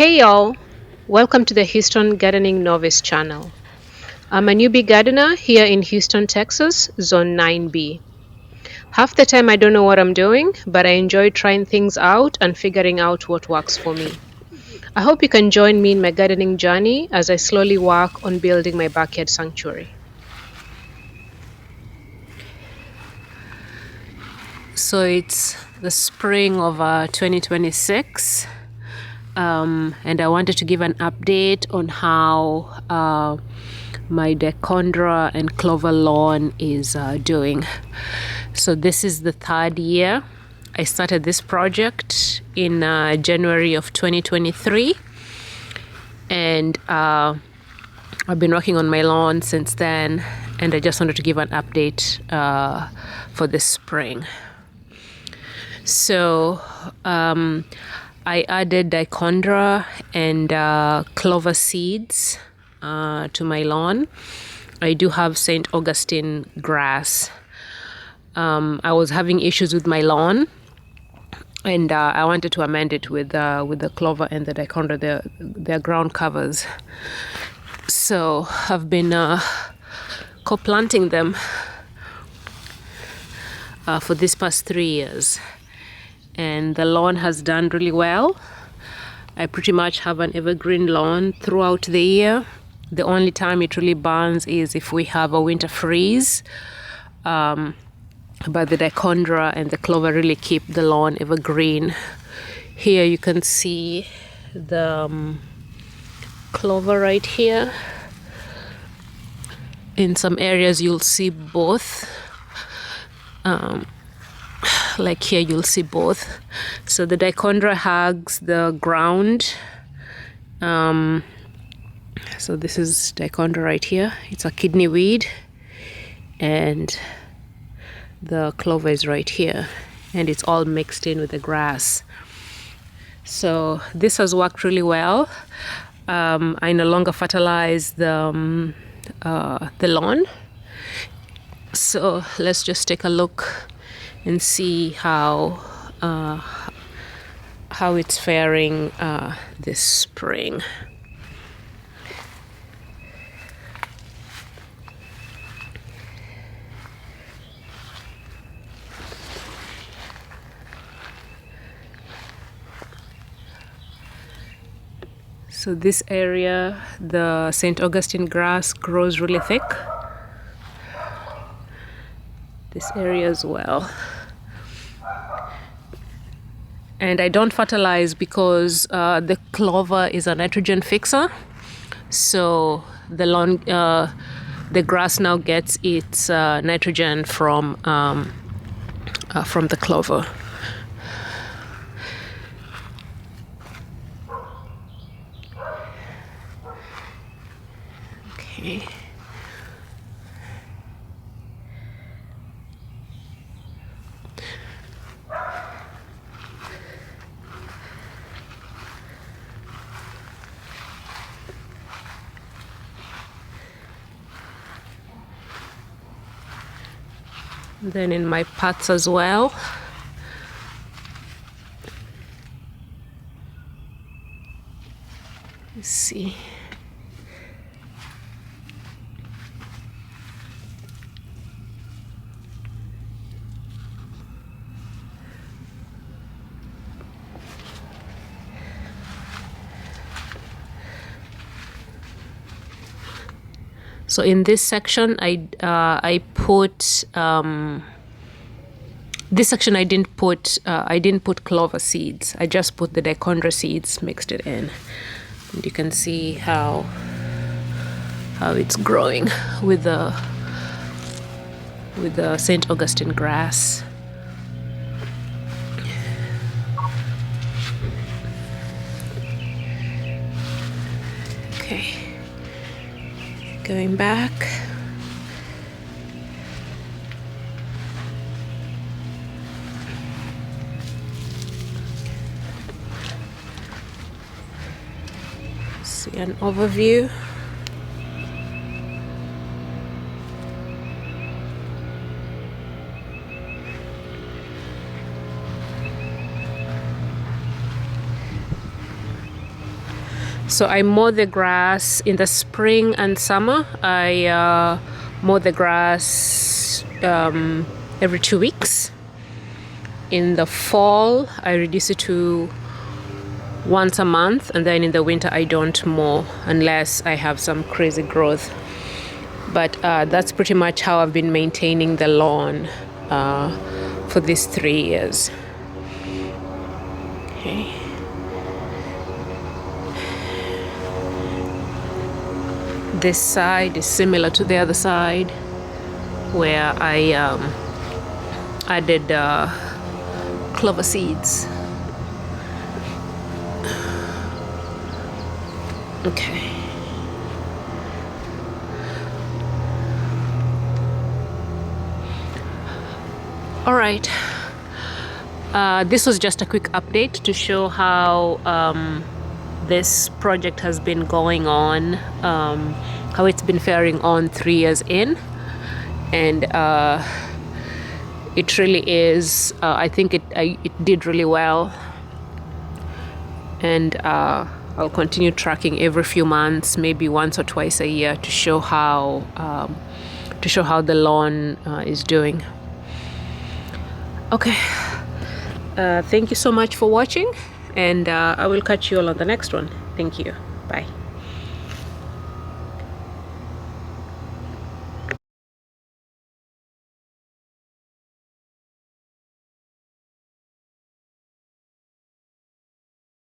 Hey y'all, welcome to the Houston Gardening Novice channel. I'm a newbie gardener here in Houston, Texas, Zone 9B. Half the time I don't know what I'm doing, but I enjoy trying things out and figuring out what works for me. I hope you can join me in my gardening journey as I slowly work on building my backyard sanctuary. So it's the spring of 2026, and I wanted to give an update on how my Dichondra and Clover lawn is doing. So this is the third year. I started this project in January of 2023, and I've been working on my lawn since then, and I just wanted to give an update for this spring. So I added Dichondra and Clover seeds to my lawn. I do have St. Augustine grass. I was having issues with my lawn, and I wanted to amend it with the Clover and the Dichondra, their ground covers. So I've been co-planting them for these past 3 years, and the lawn has done really well. I pretty much have an evergreen lawn throughout the year. The only time it really burns is if we have a winter freeze. But the Dichondra and the Clover really keep the lawn evergreen. Here you can see the Clover right here. In some areas you'll see both. Like here you'll see both. So the Dichondra hugs the ground. So this is Dichondra right here. It's a kidney weed, and the Clover is right here, and it's all mixed in with the grass. So this has worked really well. I no longer fertilize the lawn. So let's just take a look and see how it's faring this spring. So this area, the St. Augustine grass grows really thick. This area as well. And I don't fertilize because the Clover is a nitrogen fixer. So the grass now gets its nitrogen from the Clover. Okay. Then in my pots as well. Let's see. So in this section, I put this section I didn't put Clover seeds. I just put the Dichondra seeds, mixed it in, and you can see how it's growing with the St. Augustine grass. Okay. Going back. See an overview. So I mow the grass in the spring and summer. I mow the grass every 2 weeks. In the fall, I reduce it to once a month, and then in the winter I don't mow unless I have some crazy growth. But that's pretty much how I've been maintaining the lawn for these 3 years. Okay. This side is similar to the other side, where I added clover seeds. Okay. All right. This was just a quick update to show how this project has been going on, how it's been faring on 3 years in, and it really is. I think it did really well, and I'll continue tracking every few months, maybe once or twice a year, to show how the lawn is doing. Okay. Thank you so much for watching, and I will catch you all on the next one. Thank you. Bye.